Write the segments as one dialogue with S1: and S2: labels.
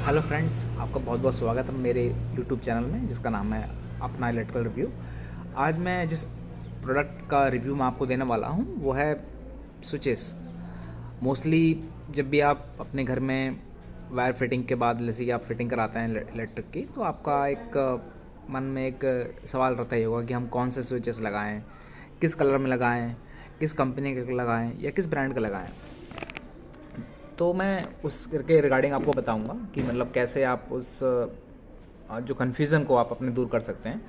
S1: Hello friends, आपका बहुत बहुत स्वागत है मेरे यूट्यूब चैनल में जिसका नाम है अपना इलेक्ट्रिकल रिव्यू। आज मैं जिस प्रोडक्ट का रिव्यू मैं आपको देने वाला हूँ वो है स्विचेस। मोस्टली जब भी आप अपने घर में वायर फिटिंग के बाद जैसे कि आप फिटिंग कराते हैं इलेक्ट्रिक की, तो आपका एक मन में एक सवाल रहता ही होगा कि हम कौन से स्विचेस लगाएं, किस कलर में लगाएं, किस कंपनी के लगाएं या किस ब्रांड का लगाएं। तो मैं उसके रिगार्डिंग आपको बताऊंगा कि मतलब कैसे आप उस जो कन्फ्यूज़न को आप अपने दूर कर सकते हैं।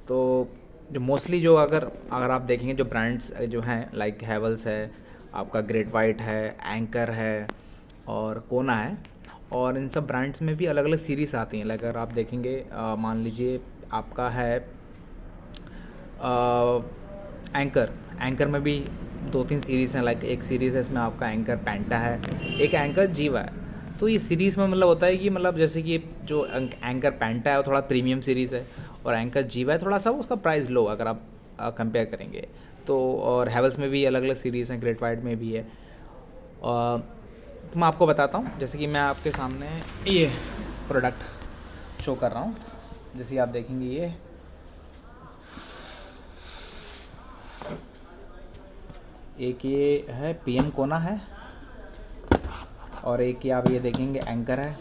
S1: तो जो मोस्टली जो अगर आप देखेंगे जो ब्रांड्स जो हैं लाइक हैवल्स है, आपका ग्रेट वाइट है, एंकर है और कोना है, और इन सब ब्रांड्स में भी अलग अलग सीरीज़ आती हैं। लाइक अगर आप देखेंगे मान लीजिए आपका है एंकर में भी 2-3 सीरीज़ हैं। लाइक एक सीरीज़ है इसमें आपका एंकर पेंटा है, एक एंकर जीवा है। तो ये सीरीज़ में मतलब होता है कि मतलब जैसे कि जो एंकर पेंटा है वो थोड़ा प्रीमियम सीरीज़ है और एंकर जीवा है थोड़ा सा उसका प्राइस लो अगर आप कंपेयर करेंगे तो। और हैवल्स में भी अलग अलग सीरीज़ हैं, ग्रेट वाइट में भी है। तो मैं आपको बताता हूँ, जैसे कि मैं आपके सामने ये प्रोडक्ट शो कर रहा हूँ। जैसे आप देखेंगे ये एक ये है पीएम कोना है, और एक ये आप ये देखेंगे एंकर है,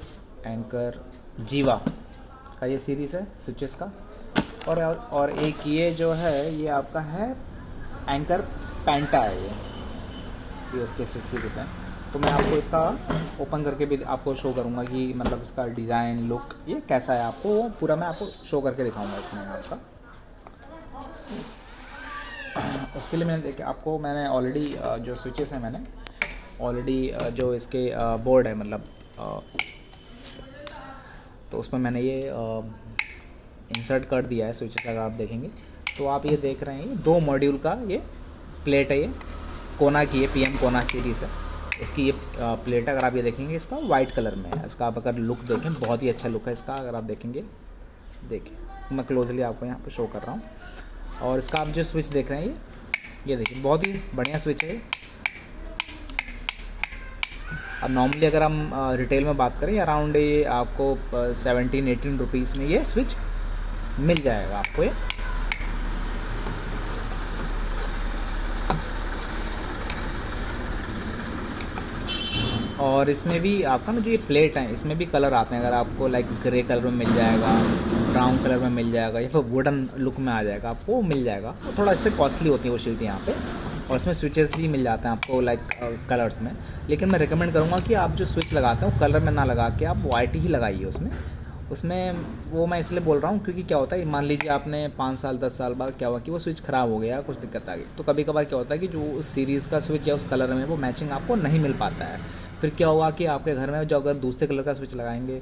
S1: एंकर जीवा का ये सीरीज़ है स्विचेस का। और एक ये जो है ये आपका है एंकर पेंटा है, ये इसके स्विच सीरीज़ हैं। तो मैं आपको इसका ओपन करके भी आपको शो करूँगा कि मतलब इसका डिज़ाइन लुक ये कैसा है, आपको पूरा मैं आपको शो करके दिखाऊँगा इसमें आपका। उसके लिए मैंने ऑलरेडी जो स्विचेस हैं मैंने ऑलरेडी जो इसके बोर्ड है मतलब तो उसमें मैंने ये इंसर्ट कर दिया है स्विचेस। अगर आप देखेंगे तो आप ये देख रहे हैं ये 2 मॉड्यूल का ये प्लेट है, ये कोना की, ये पीएम कोना सीरीज़ है इसकी। ये प्लेट अगर आप ये देखेंगे इसका वाइट कलर में है। इसका आप अगर लुक देखें बहुत ही अच्छा लुक है इसका। अगर आप देखेंगे, देखिए मैं क्लोजली आपको यहाँ पे शो कर रहा हूँ। और इसका आप जो स्विच देख रहे हैं ये देखिए बहुत ही बढ़िया स्विच है। अब नॉर्मली अगर हम रिटेल में बात करें अराउंड ये आपको 17-18 रुपीज़ में ये स्विच मिल जाएगा आपको ये। और इसमें भी आपका ना जो ये प्लेट है इसमें भी कलर आते हैं। अगर आपको लाइक ग्रे कलर में मिल जाएगा, ब्राउन कलर में मिल जाएगा या फिर वुडन लुक में आ जाएगा, आपको वो मिल जाएगा। वो थोड़ा इससे कॉस्टली होती है वो शीट यहाँ पे। और इसमें स्विचेस भी मिल जाते हैं आपको लाइक कलर्स में। लेकिन मैं रिकमेंड करूँगा कि आप जो स्विच लगाते हैं वो कलर में ना लगा के आप वाइट ही लगाइए उसमें वो मैं इसलिए बोल रहा हूँ क्योंकि क्या होता है मान लीजिए आपने 5 साल 10 साल बाद क्या हुआ कि वो स्विच ख़राब हो गया, कुछ दिक्कत आ गई, तो कभी कभार क्या होता है कि जो उस सीरीज़ का स्विच या उस कलर में वो मैचिंग आपको नहीं मिल पाता है। फिर क्या होगा कि आपके घर में जो अगर दूसरे कलर का स्विच लगाएंगे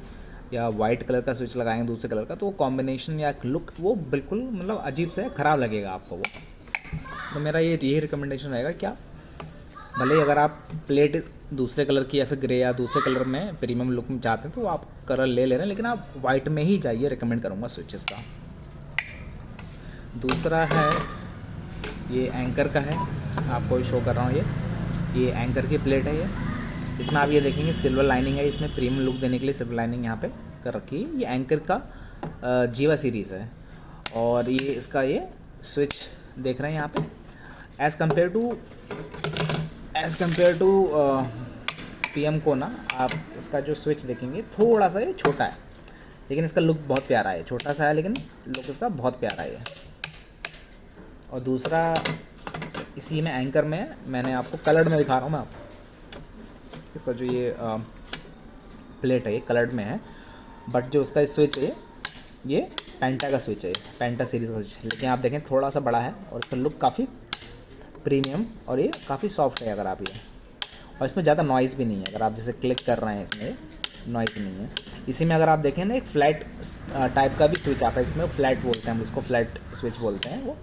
S1: या वाइट कलर का स्विच लगाएंगे दूसरे कलर का, तो वो कॉम्बिनेशन या लुक वो बिल्कुल मतलब अजीब से ख़राब लगेगा आपको वो। तो मेरा यही रिकमेंडेशन रहेगा क्या, भले अगर आप प्लेट दूसरे कलर की या फिर ग्रे या दूसरे कलर में प्रीमियम लुक में चाहते हैं तो आप कलर ले रहे हैं, लेकिन आप वाइट में ही जाइए, रिकमेंड करूँगा स्विचेस का। दूसरा है ये एंकर का है, आपको शो कर रहा हूँ ये एंकर की प्लेट है ये। इसमें आप ये देखेंगे सिल्वर लाइनिंग है, इसमें प्रीमियम लुक देने के लिए सिल्वर लाइनिंग यहाँ पे कर रखी है। ये एंकर का जीवा सीरीज़ है। और ये इसका ये स्विच देख रहे हैं यहाँ पे एज़ कम्पेयर टू पीएम कोना, आप इसका जो स्विच देखेंगे थोड़ा सा ये छोटा है, लेकिन इसका लुक बहुत प्यारा है। छोटा सा है लेकिन लुक इसका बहुत प्यारा है। और दूसरा इसी में एंकर में मैंने आपको कलर्ड में दिखा रहा हूँ मैं आपको। इसका जो ये प्लेट है ये कलर्ड में है, बट जो उसका स्विच है ये पेंटा का स्विच है, पेंटा सीरीज़ का स्विच है। लेकिन आप देखें थोड़ा सा बड़ा है और इसका लुक काफ़ी प्रीमियम और ये काफ़ी सॉफ्ट है। अगर आप ये, और इसमें ज़्यादा नॉइज़ भी नहीं है। अगर आप जैसे क्लिक कर रहे हैं इसमें नॉइज़ नहीं है। इसी में अगर आप देखें ना एक फ्लैट टाइप का भी स्विच आता है इसमें, फ्लैट बोलते हैं हम उसको, फ्लैट स्विच बोलते हैं।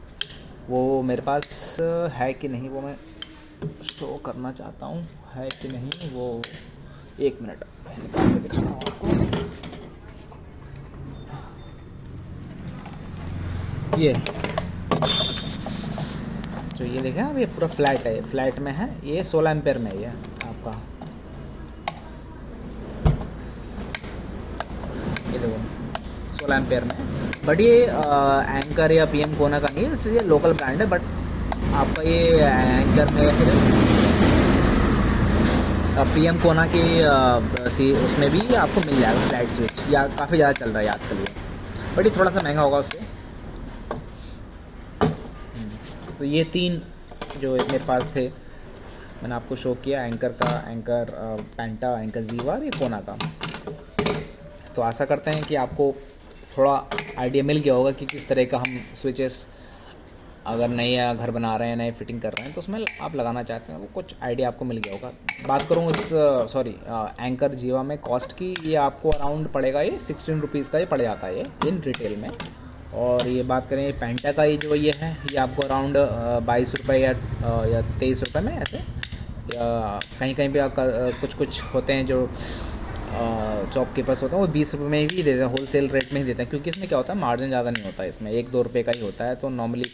S1: वो मेरे पास है कि नहीं वो मैं शो करना चाहता हूँ, है कि नहीं वो, एक मिनट मैं निकाल के दिखाता हूँ आपको। ये जो ये देखें आप, ये पूरा फ्लैट है, फ्लैट में है, ये 16 एम्पेयर में है ये आपका। देखो 16 एम्पेयर में। बट ये एंकर या पीएम कोना का नहीं है, ये लोकल ब्रांड है। बट आपका ये एंकर में या फिर पीएम कोना की उसमें भी आपको मिल जाएगा फ्लैट स्विच, या काफ़ी ज़्यादा चल रहा है आज के लिए, बट ये थोड़ा सा महंगा होगा उससे। तो ये 3 जो मेरे पास थे मैंने आपको शो किया, एंकर का, एंकर पेंटा, एंकर जीवा और ये कोना का। तो आशा करते हैं कि आपको थोड़ा आइडिया मिल गया होगा कि किस तरह का हम स्विचेस अगर नए घर बना रहे हैं, नए फिटिंग कर रहे हैं तो उसमें आप लगाना चाहते हैं, वो कुछ आइडिया आपको मिल गया होगा। बात करूँ इस एंकर जीवा में कॉस्ट की, ये आपको अराउंड पड़ेगा, ये 16 रुपीज़ का ये पड़ जाता है ये इन रिटेल में। और ये बात करें पेंटा का, ये जो ये है ये आपको अराउंड 22 रुपये या 23 रुपये में ऐसे, या कहीं कहीं पे कुछ होते हैं जो शॉपकीपर्स होते हैं वो 20 रुपये में ही देते हैं, होल सेल रेट में ही देते हैं, क्योंकि इसमें क्या होता है मार्जिन ज़्यादा नहीं होता है, इसमें 1-2 रुपये का ही होता है। तो नॉर्मली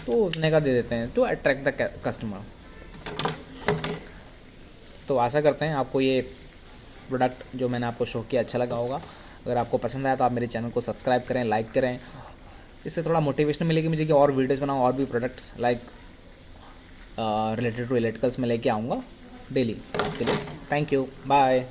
S1: तो उतने का दे देते हैं टू अट्रैक्ट द कस्टमर। तो आशा करते हैं आपको ये प्रोडक्ट जो मैंने आपको शो किया अच्छा लगा होगा। अगर आपको पसंद आया तो आप मेरे चैनल को सब्सक्राइब करें, लाइक करें, इससे थोड़ा मोटिवेशन मिलेगी मुझे कि और वीडियोज़ बनाऊँ, और भी products like related to electricals में लेके आऊँगा डेली आपके लिए। Thank you, bye.